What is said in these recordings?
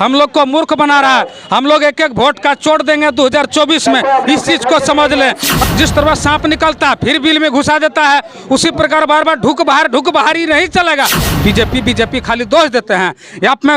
हम लोग को मूर्ख बना रहा है। हम लोग एक एक वोट का चोट देंगे 2024 में, इस चीज़ को समझ लें। जिस तरह सांप निकलता है फिर बिल में घुसा देता है, उसी प्रकार बार बार ढुक बाहर ही नहीं चलेगा। बीजेपी खाली दोष देते हैं। यहाँ में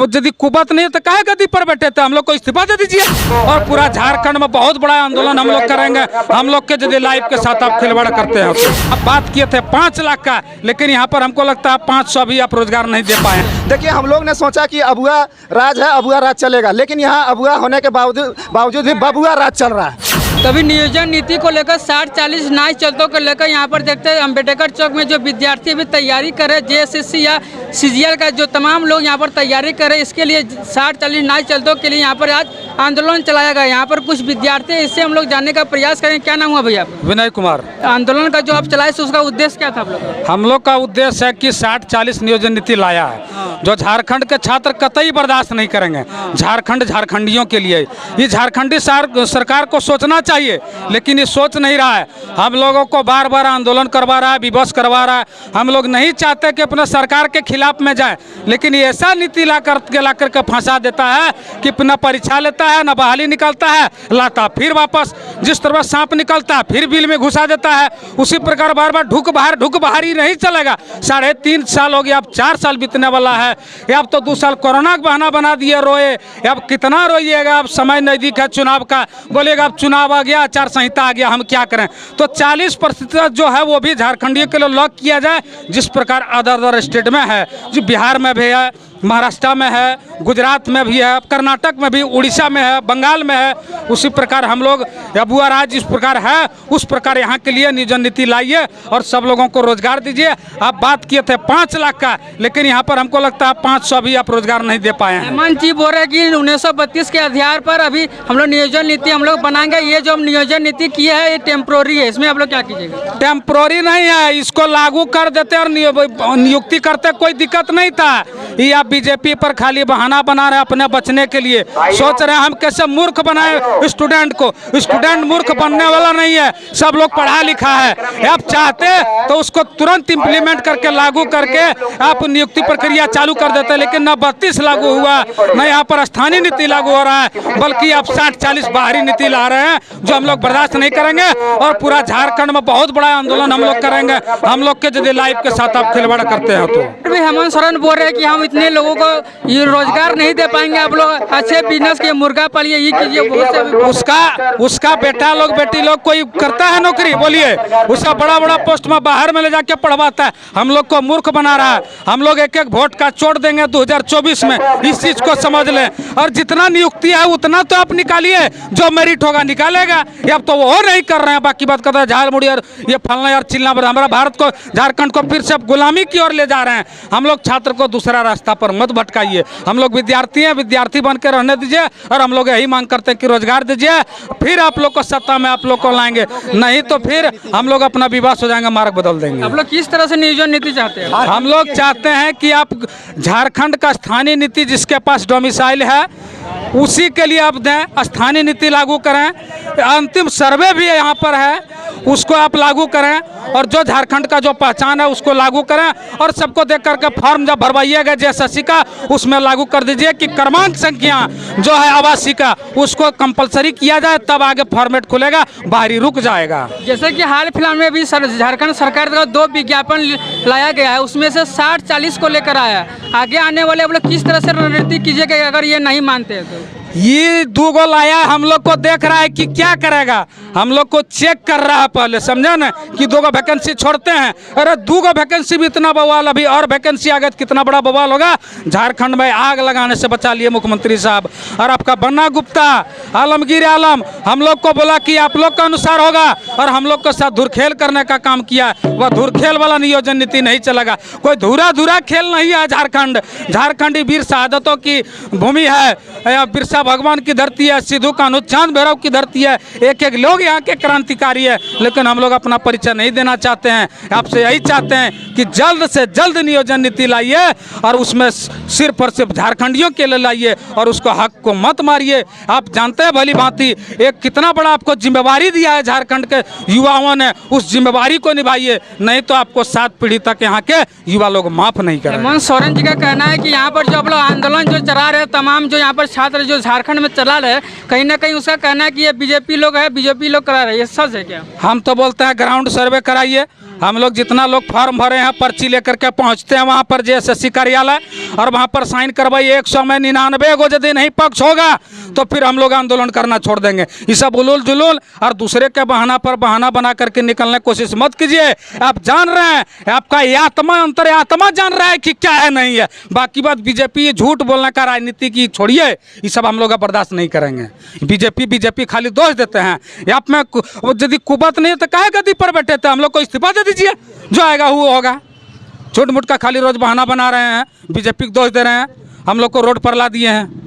यदि कुबत नहीं है तो काहे गद्दी पर बैठे थे, हम लोग को इस्तीफा दे दीजिए। और पूरा झारखंड में बहुत बड़ा आंदोलन हम लोग करेंगे। हम लोग के यदि लाइफ के साथ आप खिलवाड़ करते हैं तो अब बात किए थे 5 लाख का, लेकिन यहाँ पर हमको लगता है 500 भी आप रोजगार नहीं दे पाए। देखिए, हम लोग ने सोचा कि अबुआ राज है, अबुआ राज चलेगा, लेकिन यहाँ अबुआ होने के बावजूद भी बबुआ राज चल रहा है। तभी नियोजन नीति को लेकर 60-40 नाइस चलतों को लेकर यहाँ पर देखते हैं अम्बेडकर चौक में जो विद्यार्थी भी तैयारी कर रहे, JSSC या CGL का जो तमाम लोग यहाँ पर तैयारी कर रहे, इसके लिए 60-40 नाइस चलतों के लिए यहाँ पर आज आंदोलन चलाया गया। यहाँ पर कुछ विद्यार्थी, इससे हम लोग जानने का प्रयास करें। क्या नाम हुआ भैया? विनय कुमार। आंदोलन का जो आप चलाए उसका उद्देश्य क्या था? हम लोग का उद्देश्य है कि 60-40 नियोजन नीति लाया है जो झारखंड के छात्र कतई बर्दाश्त नहीं करेंगे। झारखंडियों के लिए ये झारखंडी सरकार को सोचना चाहिए, लेकिन ये सोच नहीं रहा है। हम लोगों को बार बार आंदोलन करवा रहा है, विवश करवा रहा है। हम लोग नहीं चाहते कि अपने सरकार के खिलाफ में जाए, लेकिन ये ऐसा नीति ला करके फंसा देता है कि अपना परीक्षा लेता है, न बहाली निकलता है, लाता फिर वापस। जिस तरह सांप निकलता है फिर बिल में घुसा देता है, उसी प्रकार बार बार ढुक बाहर ही नहीं चलेगा। 3.5 साल हो गया, अब 4 साल बीतने वाला है। अब तो 2 साल कोरोना का बहाना बना दिए, रोए। अब कितना रोइएगा? अब समय नज़दीक है चुनाव का, बोलेगा अब चुनाव आ गया, आचार संहिता आ गया, हम क्या करें? तो 40% जो है वो भी झारखंडियों के लिए लॉक किया जाए, जिस प्रकार अदर स्टेट में है, जो बिहार में भी है, महाराष्ट्र में है, गुजरात में भी है, कर्नाटक में भी, उड़ीसा में है, बंगाल में है। उसी प्रकार हम लोग अबुआ राज जिस प्रकार है उस प्रकार यहाँ के लिए नियोजन नीति लाइए और सब लोगों को रोजगार दीजिए। आप बात किए थे 5 लाख का, लेकिन यहाँ पर हमको लगता है 500 भी आप रोजगार नहीं दे पाए हैं। हेमंत जी बोल रहे हैं कि 1932 के आधार पर अभी हम लोग नियोजन नीति हम लोग बनाएंगे। ये जो हम नियोजन नीति किए है ये टेम्प्रोरी है, इसमें आप लोग क्या कीजिएगा? टेम्प्रोरी नहीं है, इसको लागू कर देते और नियुक्ति करते कोई दिक्कत नहीं था। ये आप बीजेपी पर खाली बहाना बना रहे हैं अपने बचने के लिए। सोच रहे हैं हम कैसे मूर्ख बनाए स्टूडेंट को। स्टूडेंट मूर्ख बनने वाला नहीं है, सब लोग पढ़ा लिखा है। आप चाहते तो उसको तुरंत इम्प्लीमेंट करके लागू करके आप नियुक्ति प्रक्रिया चालू कर देते, लेकिन न 32 लागू हुआ, न यहाँ पर स्थानीय नीति लागू हो रहा है, बल्कि आप 60-40 बाहरी नीति ला रहे हैं जो हम लोग बर्दाश्त नहीं करेंगे। और पूरा झारखंड में बहुत बड़ा आंदोलन हम लोग करेंगे। हम लोग के यदि लाइफ के साथ आप खिलवाड़ करते हैं तो। हेमंत सोरेन बोल रहे हैं कि हम इतने लोगों को ये रोजगार नहीं दे पाएंगे, आप लोग अच्छे बिजनेस के मुर्गा पालिए, ये कीजिए। उसका बेटा लोग बेटी लोग कोई करता है नौकरी? बोलिए, उसका बड़ा पोस्ट में बाहर में ले जाके पढ़वाता है। हम लोग को मूर्ख बना रहा है। हम लोग एक एक वोट का चोट देंगे 2024 में, इस चीज को समझ लें। और जितना नियुक्ति है उतना तो आप निकालिए, जो मेरिट होगा निकालेगा। अब तो वो नहीं कर रहे हैं, बाकी बात करते हैं झालमुड़ी और ये फलना और चिल्ला। हमारा भारत को, झारखंड को फिर से गुलामी की ओर ले जा रहे हैं। हम लोग छात्र को दूसरा रास्ता पर मत भटकाइए। हम लोग विद्यार्थी हैं, विद्यार्थी बन के रहने दीजिए। और हम लोग यही मांग करते हैं कि रोजगार दीजिए, फिर आप लोग को सत्ता में आप लोग को लाएंगे। नहीं तो फिर हम लोग अपना विवास हो जाएंगे, मार्ग बदल देंगे। आप लोग किस तरह से नियोजन नीति चाहते हैं? हम लोग चाहते हैं कि आप झारखंड का स्थानीय नीति जिसके पास डोमिसाइल है उसी के लिए आप दें, स्थानीय नीति लागू करें। अंतिम सर्वे भी यहाँ पर है, उसको आप लागू करें। और जो झारखंड का जो पहचान है उसको लागू करें। और सबको देख करके फॉर्म जब भरवाइएगा JSSC का, उसमें लागू कर दीजिए कि क्रमांक संख्या जो है आवासीय का उसको कंपलसरी किया जाए, तब आगे फॉर्मेट खुलेगा, बाहरी रुक जाएगा। जैसे कि हाल फिलहाल में भी झारखंड सरकार का 2 विज्ञापन लाया गया है, उसमें से 60-40 को लेकर आया। आगे आने वाले आप लोग किस तरह से रणनीति कीजिएगा अगर ये नहीं मानते हैं तो? ये 2 गो लाया, हम लोग को देख रहा है कि क्या करेगा। हम लोग को चेक कर रहा है पहले, समझा ना, कि 2 वैकेंसी छोड़ते हैं। अरे 2 वैकेंसी भी इतना बवाल, अभी और वैकेंसी आ गया तो कितना बड़ा बवाल होगा। झारखंड में आग लगाने से बचा लिए मुख्यमंत्री साहब। और आपका बन्ना गुप्ता, आलमगीर आलम हम लोग को बोला कि आप लोग का अनुसार होगा, और हम लोग के साथ धुरखेल करने का काम किया। वह धुरखेल वाला नियोजन नीति नहीं चलेगा। कोई धुरा खेल नहीं है झारखंड। झारखंडी वीर शहादतों की भूमि है। बिरसा गीता भगवान की धरती है, सिद्धू कान्हू चांद भैरव की धरती है, एक एक लोग यहाँ के क्रांतिकारी है, लेकिन हम लोग अपना परिचय नहीं देना चाहते हैं। आपसे यही चाहते हैं कि जल्द से जल्द नियोजन नीति लाइए और उसमें सिर्फ और सिर्फ झारखंडियों के लिए लाइए और उसको हक को मत मारिए। आप जानते हैं भली भांति एक कितना बड़ा आपको जिम्मेवारी दिया है झारखंड के युवाओं ने, उस जिम्मेवारी को निभाइए, नहीं तो आपको 7 पीढ़ी तक यहाँ के युवा लोग माफ नहीं करेंगे। हेमंत सोरेन जी का कहना है कि यहाँ पर जो आप लोग आंदोलन जो चला रहे हैं, तमाम जो यहाँ पर छात्र जो झारखंड में चला रहे हैं, कहीं ना कहीं उसका कहना है कि ये बीजेपी लोग है, बीजेपी लोग करा रहे हैं, ये सच है क्या? हम तो बोलते हैं ग्राउंड सर्वे कराइए। हम लोग जितना लोग फॉर्म भरे हैं पर्ची लेकर के पहुंचते हैं वहां पर JSSC कार्यालय और वहां पर साइन करवाइए। 100 में 99 को यदि नहीं पक्ष होगा तो फिर हम लोग आंदोलन करना छोड़ देंगे। ये सब उलूल जुलूल और दूसरे के बहाना पर बहाना बना करके निकलने की कोशिश मत कीजिए। आप जान रहे हैं, आपका आत्मा अंतरात्मा जान रहा है कि क्या है नहीं है। बाकी बात बीजेपी झूठ बोलने का राजनीति की छोड़िए, ये सब हम लोग बर्दाश्त नहीं करेंगे। बीजेपी खाली दोष देते हैं। आप में यदि कुबत नहीं है तो काहे गद्दी पर बैठे थे, हम लोग को इस्तीफा दे दीजिए, जो आएगा वो होगा। छोट मोट का खाली रोज बहाना बना रहे हैं, बीजेपी को दोष दे रहे हैं, हम लोग को रोड पर ला दिए हैं।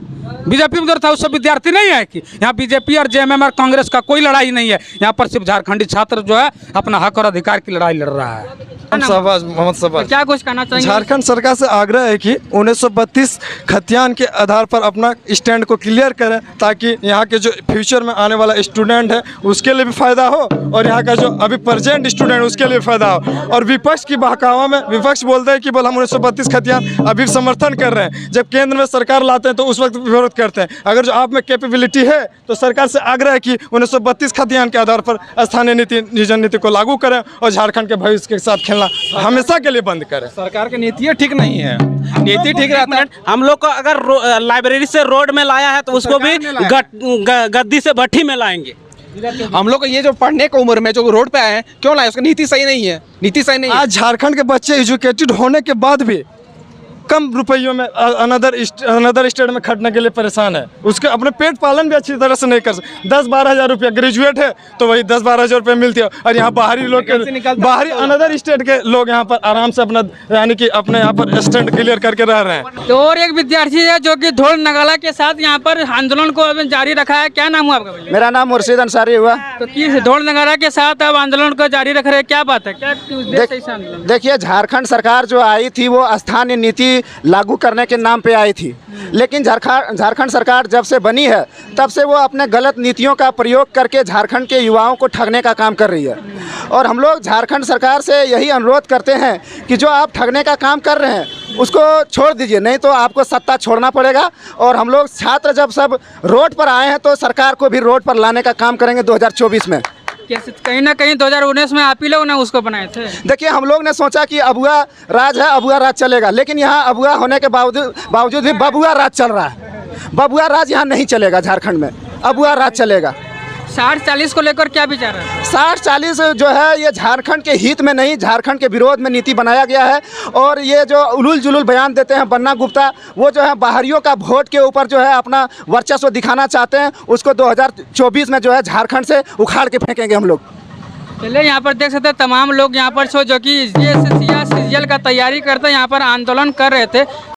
बीजेपी में था, उस सब विद्यार्थी नहीं है कि यहाँ बीजेपी और JMM और कांग्रेस का कोई लड़ाई नहीं है। यहाँ पर सिर्फ झारखंडी छात्र जो है अपना हक और अधिकार की लड़ाई लड़ रहा है। मोहम्मद शहबाज, क्या कुछ कहना चाहिए? झारखंड सरकार से आग्रह है कि 1932 खतियान के आधार पर अपना स्टैंड को क्लियर करें, ताकि यहाँ के जो फ्यूचर में आने वाला स्टूडेंट है उसके लिए भी फायदा हो और यहाँ का जो अभी प्रेजेंट स्टूडेंट है उसके लिए फायदा हो। और विपक्ष की बहकावा में विपक्ष बोलते हैं कि बोल हम 1932 खतियान अभी समर्थन कर रहे हैं, जब केंद्र में सरकार लाते हैं तो उस वक्त विरोध करते हैं। अगर जो आप में कैपेबिलिटी है तो सरकार से आग्रह है कि 1932 खतियान के आधार पर स्थानीय नियोजन नीति को लागू करें और झारखंड के भविष्य के साथ खेलना हमेशा के लिए बंद करें। सरकार की नीतियाँ ठीक नहीं है, नीति ठीक रहता है। हम लोग को अगर लाइब्रेरी से रोड में लाया है तो उसको भी गद्दी से भट्टी में लाएंगे। हम लोग को ये जो पढ़ने की उम्र में जो रोड पे आए हैं क्यों लाए? उसका नीति सही नहीं है, नीति सही नहीं है। आज झारखंड के बच्चे एजुकेटेड होने के बाद भी कम रुपयों में अनदर स्टेट में खटने के लिए परेशान है। उसके अपने पेट पालन भी अच्छी तरह से नहीं कर सकते। 10-12 हज़ार रुपया ग्रेजुएट है तो वही 10-12 हज़ार रुपये मिलती है, और यहाँ बाहरी लोग बाहरी अनदर स्टेट के लोग यहाँ पर आराम से अपना यानी कि अपने यहाँ पर स्टैंड क्लियर करके रह रहे हैं। तो और एक विद्यार्थी है जो कि ढोल नगाड़ा के साथ यहाँ पर आंदोलन को अभी जारी रखा है। क्या नाम हुआ आपका भैया? मेरा नाम मुर्शिद अंसारी हुआ। तो किस ढोल नगाड़ा के साथ अब आंदोलन को जारी रख रहे हैं, क्या बात है, क्या उद्देश्य है इस आंदोलन? देखिए, झारखंड सरकार जो आई थी वो स्थानीय नीति लागू करने के नाम पे आई थी, लेकिन झारखंड सरकार जब से बनी है तब से वो अपने गलत नीतियों का प्रयोग करके झारखंड के युवाओं को ठगने का काम कर रही है। और हम लोग झारखंड सरकार से यही अनुरोध करते हैं कि जो आप ठगने का काम कर रहे हैं उसको छोड़ दीजिए, नहीं तो आपको सत्ता छोड़ना पड़ेगा। और हम लोग छात्र जब सब रोड पर आए हैं तो सरकार को भी रोड पर लाने का काम करेंगे 2024 में। कहीं ना कहीं 2019 में आप ही लोग ने उसको बनाए थे। देखिए, हम लोग ने सोचा कि अबुआ राज है, अबुआ राज चलेगा, लेकिन यहाँ अबुआ होने के बावजूद भी बबुआ राज चल रहा है। बबुआ राज यहाँ नहीं चलेगा, झारखंड में अबुआ राज चलेगा। 60-40 को लेकर क्या विचार है? 60-40 जो है ये झारखंड के हित में नहीं, झारखंड के विरोध में नीति बनाया गया है। और ये जो उलूल जुलूल बयान देते हैं बन्ना गुप्ता, वो जो है बाहरियों का वोट के ऊपर जो है अपना वर्चस्व दिखाना चाहते हैं, उसको 2024 में जो है झारखंड से उखाड़ के फेंकेंगे हम लोग। चलिए, यहाँ पर देख सकते हैं तमाम लोग यहाँ पर जो कि JSSC या CGL का तैयारी करते यहाँ पर आंदोलन कर रहे थे।